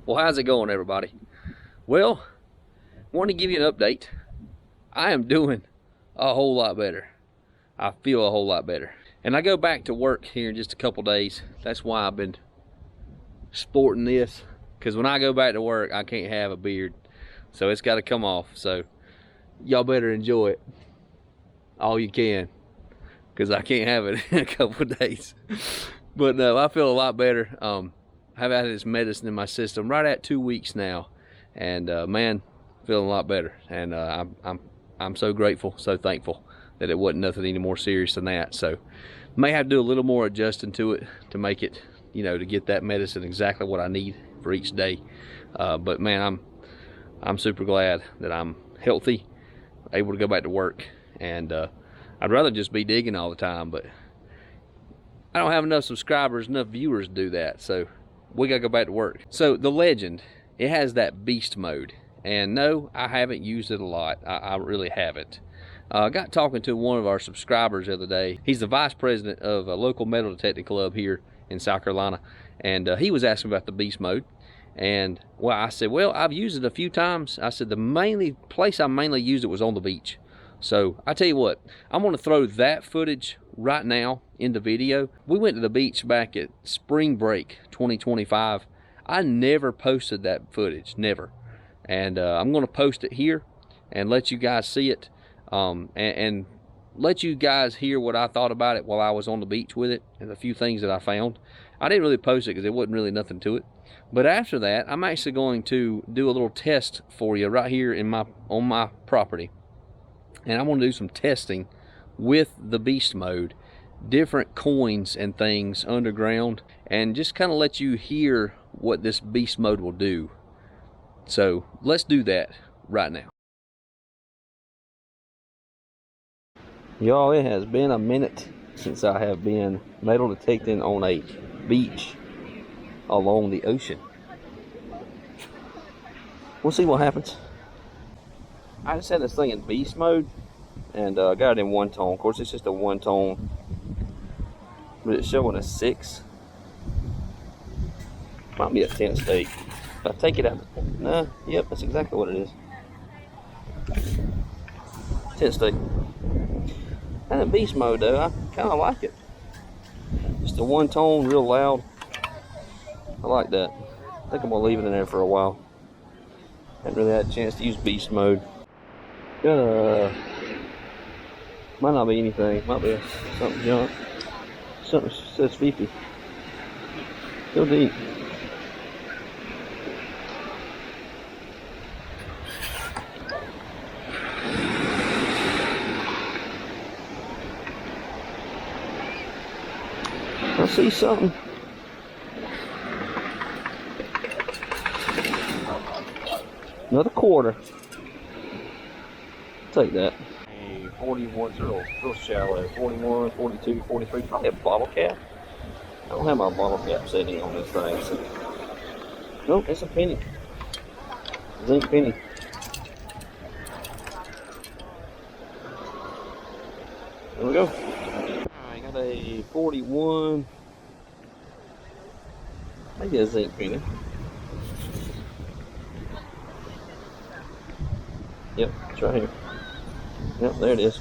Well, how's it going, everybody? Well, want to give you an update. I am doing a whole lot better. I feel a whole lot better. And I go back to work here in just a couple days. That's why I've been sporting this. Because when I go back to work, I can't have a beard. So it's got to come off. So y'all better enjoy it all you can. Because I can't have it in a couple days. But no, I feel a lot better. I've had this medicine in my system right at 2 weeks now, and man, feeling a lot better. And I'm so grateful, so thankful that it wasn't nothing any more serious than that. So may have to do a little more adjusting to it to make it, you know, to get that medicine exactly what I need for each day. But man, I'm super glad that I'm healthy, able to go back to work, and I'd rather just be digging all the time, but I don't have enough subscribers, enough viewers to do that. So we gotta go back to work. So the Legend, it has that beast mode, and no, I haven't used it a lot. I really haven't. I got talking to one of our subscribers the other day. He's the vice president of a local metal detecting club here in South Carolina, and he was asking about the beast mode. And well, I said, well, I've used it a few times. I said the place I mainly used it was on the beach. So I tell you what, I'm gonna throw that footage right now in the video. We went to the beach back at spring break 2025. I never posted that footage, never. And I'm gonna post it here and let you guys see it, and let you guys hear what I thought about it while I was on the beach with it and a few things that I found. I didn't really post it because there wasn't really nothing to it. But after that, I'm actually going to do a little test for you right here on my property. And I'm going to do some testing with the beast mode, different coins and things underground, and just kind of let you hear what this beast mode will do. So let's do that right now. Y'all, it has been a minute since I have been metal detecting on a beach along the ocean. We'll see what happens. I just had this thing in beast mode, and got it in one tone. Of course, it's just a one tone, but it's showing a 6. Might be a 10 state. If I take it out, nah, yep, that's exactly what it is. 10 state. And in beast mode though, I kind of like it. Just a one tone, real loud. I like that. I think I'm gonna leave it in there for a while. Haven't really had a chance to use beast mode. Might not be anything. Might be something junk. Something says 50. Still deep. I see something. Another quarter. Take that. 41, real shallow. 41, 42, 43. Probably a bottle cap. I don't have my bottle cap setting on this thing. So. Nope, it's a penny. Zinc penny. There we go. I got a 41. Maybe a zinc penny. Yep, it's right here. Yep, there it is.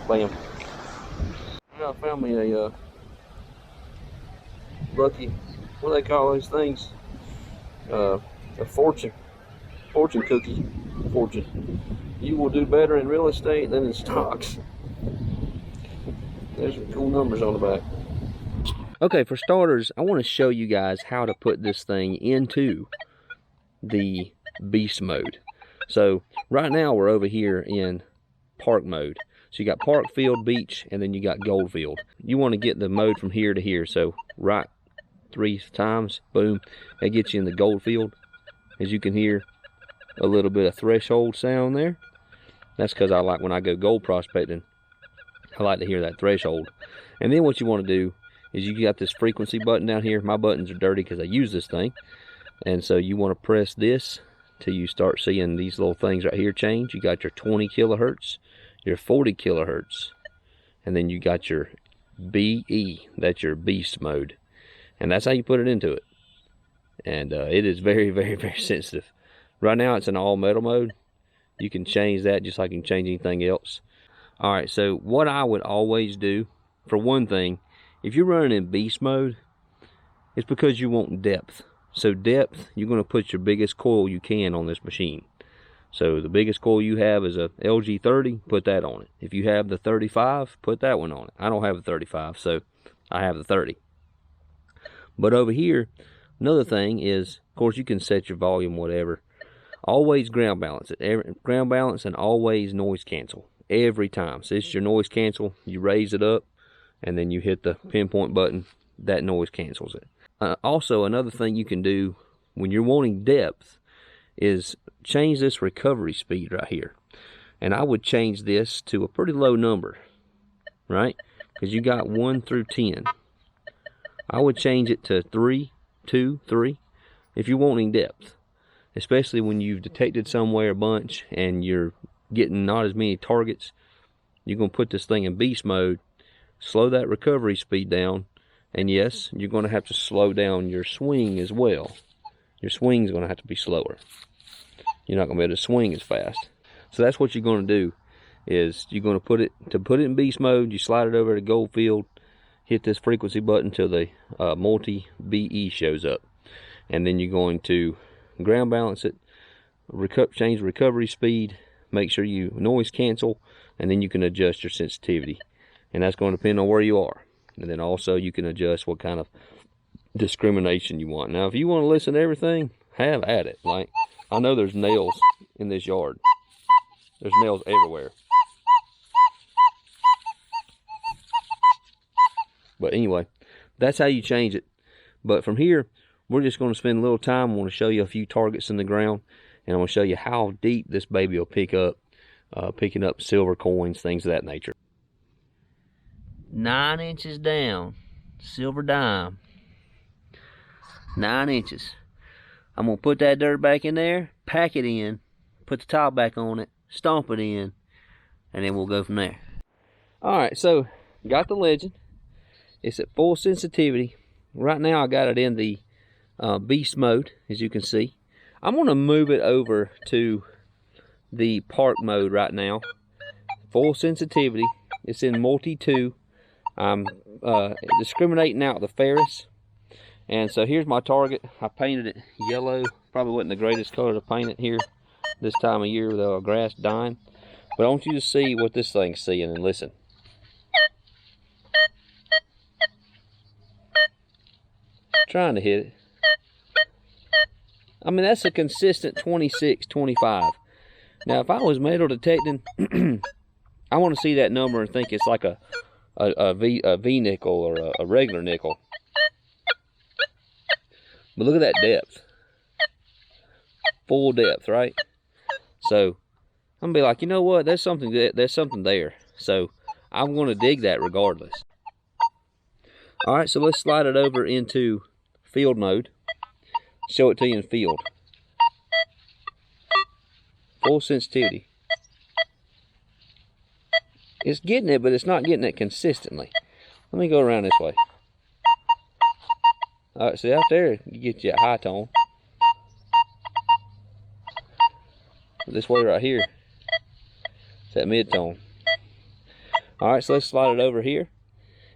Bam. I found me a lucky, what do they call those things? A fortune cookie. Fortune. You will do better in real estate than in stocks. There's some cool numbers on the back. Okay, for starters, I want to show you guys how to put this thing into the beast mode. So right now we're over here in park mode. So you got park, field, beach, and then you got gold field. You want to get the mode from here to here. So right 3 times, boom, that gets you in the gold field. As you can hear a little bit of threshold sound there. That's because I like, when I go gold prospecting, I like to hear that threshold. And then what you want to do is you got this frequency button down here. My buttons are dirty because I use this thing. And so you want to press this till you start seeing these little things right here change. You got your 20 kilohertz, your 40 kilohertz, and then you got your BE. That's your beast mode. And that's how you put it into it. And it is very, very, very sensitive. Right now it's in all metal mode. You can change that just like you can change anything else. Alright, so what I would always do, for one thing, if you're running in beast mode, it's because you want depth. So depth, you're going to put your biggest coil you can on this machine. So the biggest coil you have is a LG30, put that on it. If you have the 35, put that one on it. I don't have the 35, so I have the 30. But over here, another thing is, of course, you can set your volume, whatever. Always ground balance it. Ground balance and always noise cancel. Every time. So it's your noise cancel. You raise it up, and then you hit the pinpoint button. That noise cancels it. Also, another thing you can do when you're wanting depth is change this recovery speed right here. And I would change this to a pretty low number, right? Because you got 1 through 10. I would change it to 3, 2, 3 if you're wanting depth. Especially when you've detected somewhere a bunch and you're getting not as many targets. You're going to put this thing in beast mode, slow that recovery speed down, and yes, you're going to have to slow down your swing as well. Your swing's going to have to be slower. You're not going to be able to swing as fast. So that's what you're going to do, is you're going to put it in beast mode, you slide it over to Goldfield, hit this frequency button till the multi BE shows up. And then you're going to ground balance it, change recovery speed, make sure you noise cancel, and then you can adjust your sensitivity. And that's going to depend on where you are. And then also you can adjust what kind of discrimination you want. Now if you want to listen to everything, have at it. Like, I know there's nails in this yard. There's nails everywhere. But anyway, that's how you change it. But from here, we're just going to spend a little time. I want to show you a few targets in the ground, and I'm going to show you how deep this baby will pick up, picking up silver coins, things of that nature. 9 inches down, silver dime. 9 inches. I'm going to put that dirt back in there, pack it in, put the top back on it, stomp it in, and then we'll go from there. Alright, so got the legend. It's at full sensitivity. Right now I got it in the beast mode, as you can see. I'm going to move it over to the park mode right now. Full sensitivity. It's in multi 2. I'm discriminating out the ferrous. And so here's my target. I painted it yellow. Probably wasn't the greatest color to paint it here this time of year with the grass dying. But I want you to see what this thing's seeing and listen. Trying to hit it. I mean, that's a consistent 26, 25. Now, if I was metal detecting, I want to see that number and think it's like a V nickel or a regular nickel. But look at that depth. Full depth, right? So I'm gonna be like, you know what? There's something there. So I'm gonna dig that regardless. All right, so let's slide it over into field mode. Show it to you in field. Full sensitivity. It's getting it, but it's not getting it consistently. Let me go around this way. All right, see out there, you get you a high tone. This way right here, it's that mid tone. All right, so let's slide it over here.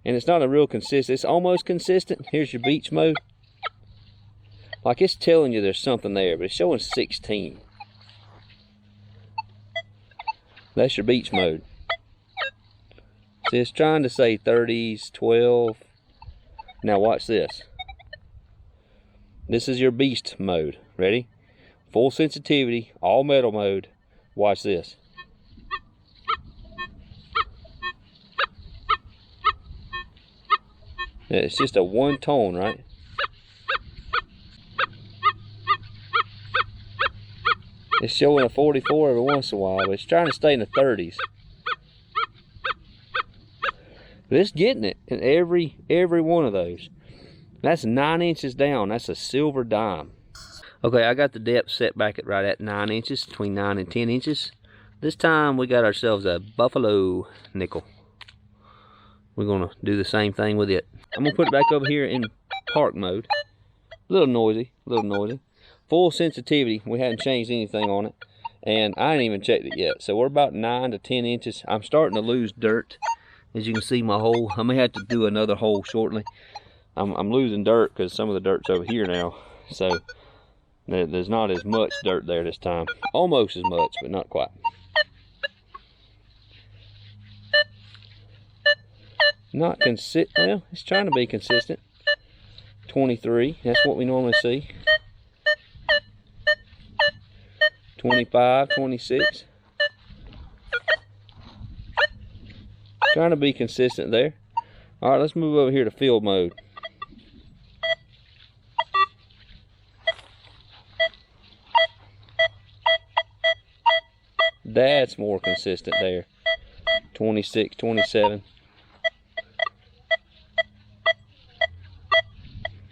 And it's not a real consistent, it's almost consistent. Here's your beach mode. Like, it's telling you there's something there, but it's showing 16. That's your beach mode. See, it's trying to say 30s, 12. Now watch this. This is your beast mode. Ready? Full sensitivity, all metal mode. Watch this. It's just a one tone, right? It's showing a 44 every once in a while, but it's trying to stay in the 30s. But it's getting it in every one of those. That's 9 inches down. That's a silver dime. Okay, I got the depth set back at right at 9 inches, between 9 and 10 inches. This time we got ourselves a buffalo nickel. we're gonna do the same thing with it. I'm gonna put it back over here in park mode. A little noisy, Full sensitivity, we hadn't changed anything on it. And I ain't even checked it yet. So we're about 9 to 10 inches. I'm starting to lose dirt. As you can see, my hole, I may have to do another hole shortly. I'm losing dirt because some of the dirt's over here now. So there's not as much dirt there this time. Almost as much, but not quite. Not consistent. Well, it's trying to be consistent. 23, that's what we normally see. 25, 26. Trying to be consistent there. All right, let's move over here to field mode. That's more consistent there. 26, 27.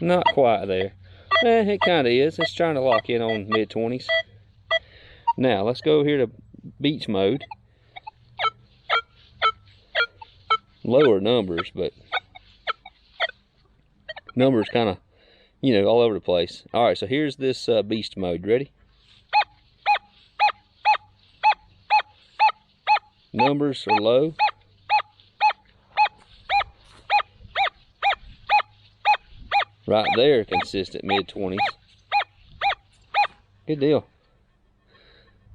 Not quite there. It kind of is. It's trying to lock in on mid-20s. Now, let's go over here to beach mode. Lower numbers, but numbers kind of, you know, all over the place. All right, so here's this beast mode. Ready? Numbers are low. Right there, consistent mid-20s. Good deal.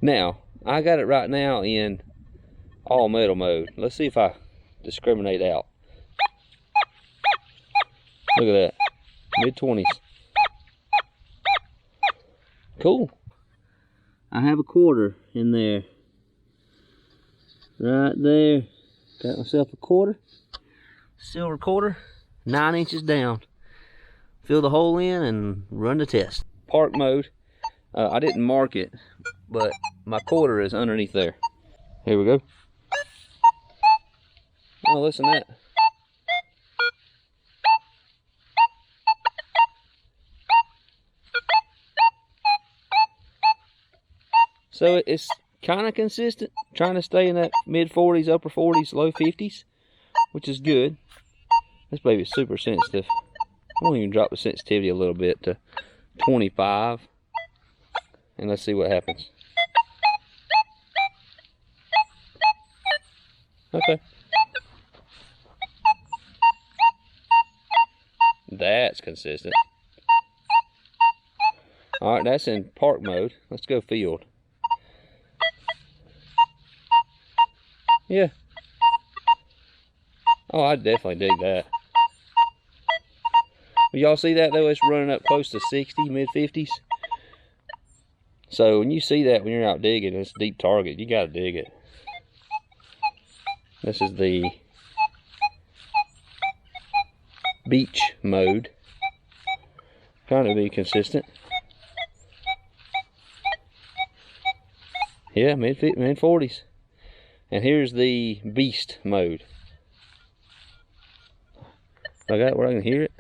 Now, I got it right now in all metal mode. Let's see if I discriminate out. Look at that. Mid-20s. Cool. I have a quarter in there. Right there. Got myself a quarter. Silver quarter. 9 inches down. Fill the hole in and run the test. Park mode. I didn't mark it, but my quarter is underneath there. Here we go. Oh, listen to that. So it's kind of consistent, trying to stay in that mid-40s, upper 40s, low 50s, which is good. This baby is super sensitive. I'm going to even drop the sensitivity a little bit to 25. And let's see what happens. Okay. That's consistent. Alright, that's in park mode. Let's go field. Yeah. Oh, I definitely dig that. Y'all see that though? It's running up close to 60, mid-50s. So when you see that, when you're out digging, it's a deep target. You gotta dig it. This is the beach mode. Trying to be consistent. Yeah, mid-40s. And here's the beast mode. I got it where I can hear it.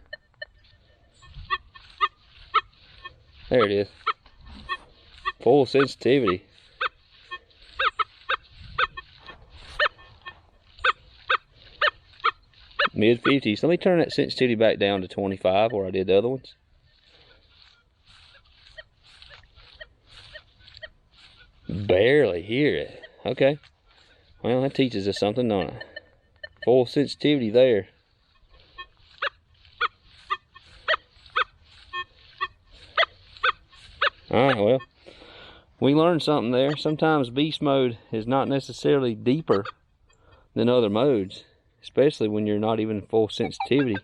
There it is. Full sensitivity. Mid-50s. Let me turn that sensitivity back down to 25 where I did the other ones. Barely hear it. Okay. Well, that teaches us something, don't it? Full sensitivity there. Alright, well, we learned something there. Sometimes beast mode is not necessarily deeper than other modes, especially when you're not even full sensitivity.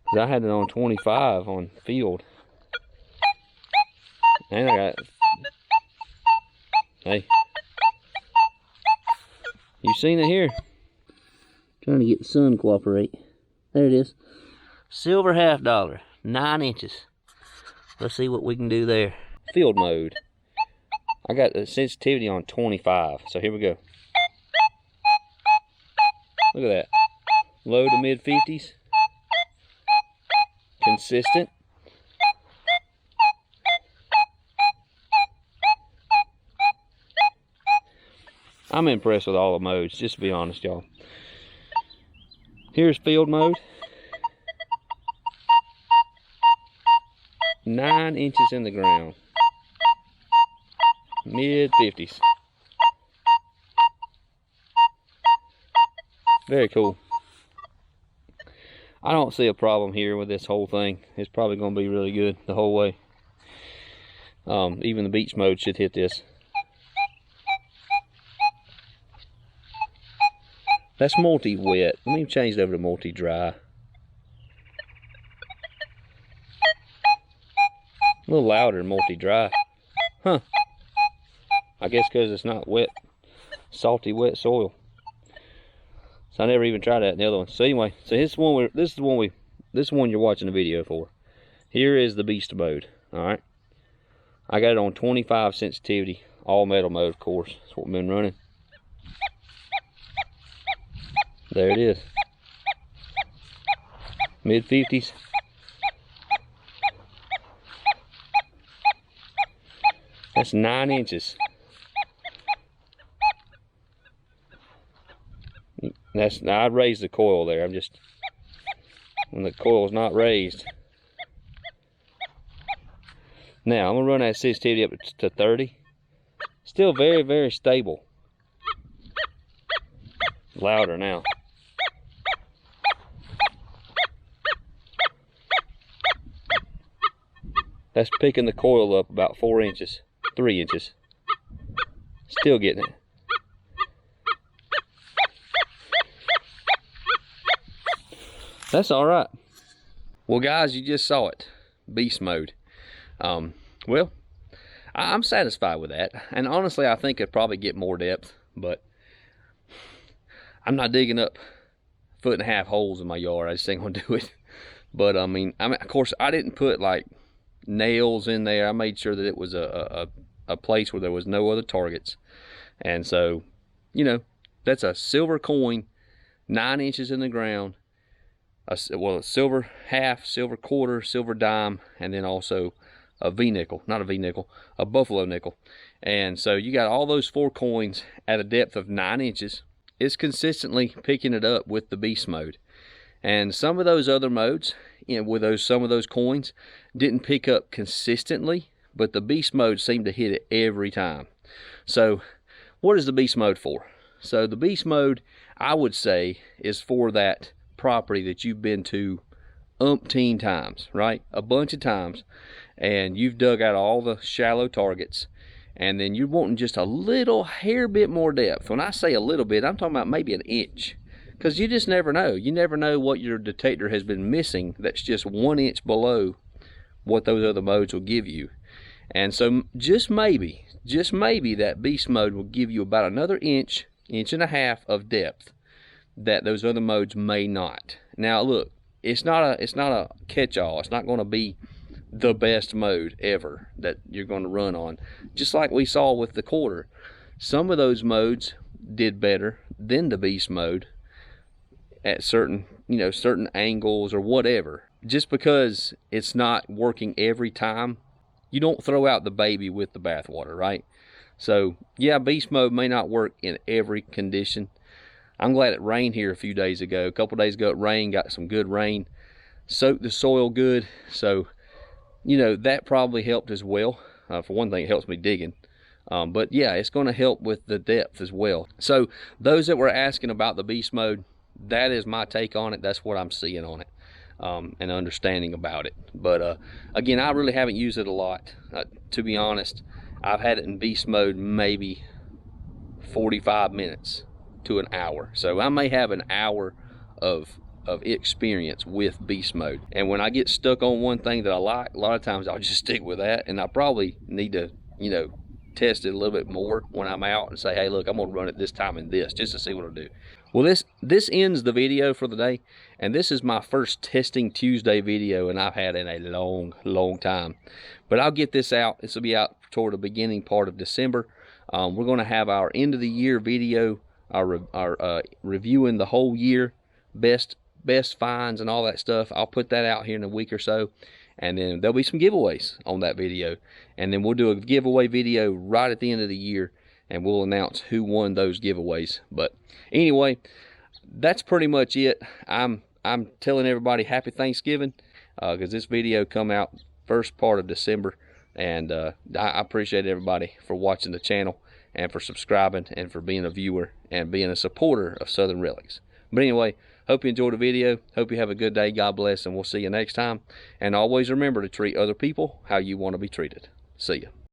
Because I had it on 25 on field. And I got, hey, you seen it here. Trying to get the sun to cooperate. There it is. Silver $half, 9 inches. Let's see what we can do there. Field mode. I got the sensitivity on 25. So here we go. Look at that. Low to mid 50s. Consistent. I'm impressed with all the modes, just to be honest, y'all. Here's field mode. 9 inches in the ground. Mid 50s. Very cool. I don't see a problem here with this whole thing. It's probably going to be really good the whole way. Even the beach mode should hit this. That's multi-wet. Let me change it over to multi-dry. A little louder multi-dry. Huh. I guess because it's not wet, salty, wet soil. So I never even tried that in the other one. So anyway, so this is the one you're watching the video for. Here is the beast mode. All right. I got it on 25 sensitivity, all metal mode, of course. That's what we've been running. There it is. Mid 50s. That's 9 inches. I raised the coil there. I'm just, when the coil is not raised. Now I'm gonna run that sensitivity up to 30. Still very, very stable. Louder now. That's picking the coil up about 4 inches, 3 inches. Still getting it. That's all right. Well, guys, you just saw it. Beast mode. Well, I'm satisfied with that. And honestly, I think I'd probably get more depth, but I'm not digging up 1.5 foot holes in my yard. I just ain't gonna do it. But I mean, of course, I didn't put like nails in there. I made sure that it was a place where there was no other targets. And so, you know, that's a silver coin, 9 inches in the ground. A silver half, silver quarter, silver dime, and then also a V-nickel, not a V-nickel, a buffalo nickel. And so you got all those 4 coins at a depth of 9 inches. It's consistently picking it up with the beast mode. And some of those other modes, you know, with some of those coins, didn't pick up consistently, but the beast mode seemed to hit it every time. So what is the beast mode for? So the beast mode, I would say, is for that property that you've been to umpteen times, right? A bunch of times, and you've dug out all the shallow targets, and then you're wanting just a little hair bit more depth. When I say a little bit, I'm talking about maybe an inch, because you just never know. You never know what your detector has been missing that's just 1 inch below what those other modes will give you. And so just maybe that beast mode will give you about another inch, 1.5 inches of depth that those other modes may not. Now look, it's not a catch-all. It's not going to be the best mode ever that you're going to run on. Just like we saw with the quarter, some of those modes did better than the beast mode at certain angles or whatever. Just because it's not working every time, you don't throw out the baby with the bathwater, right? So yeah, beast mode may not work in every condition. I'm glad it rained here a few days ago. A couple days ago it rained, got some good rain, soaked the soil good. So, you know, that probably helped as well. For one thing, it helps me digging. But yeah, it's going to help with the depth as well. So those that were asking about the beast mode, that is my take on it. That's what I'm seeing on it, and understanding about it. But again, I really haven't used it a lot. To be honest, I've had it in beast mode maybe 45 minutes to an hour. So I may have an hour of experience with beast mode. And when I get stuck on one thing that I like, a lot of times I'll just stick with that. And I probably need to, you know, test it a little bit more when I'm out and say, hey, look, I'm gonna run it this time and this, just to see what it'll do. Well, this ends the video for the day, and this is my first Testing Tuesday video, and I've had in a long time. But I'll get this out. This will be out toward the beginning part of December. We're gonna have our end of the year video, our reviewing the whole year, best finds and all that stuff. I'll put that out here in a week or so, and then there'll be some giveaways on that video, and then we'll do a giveaway video right at the end of the year, and we'll announce who won those giveaways. But anyway, that's pretty much it. I'm telling everybody happy Thanksgiving, because this video come out first part of December, and I appreciate everybody for watching the channel and for subscribing and for being a viewer and being a supporter of Southern Relics. But anyway, hope you enjoyed the video. Hope you have a good day. God bless, and we'll see you next time. And always remember to treat other people how you want to be treated. See ya.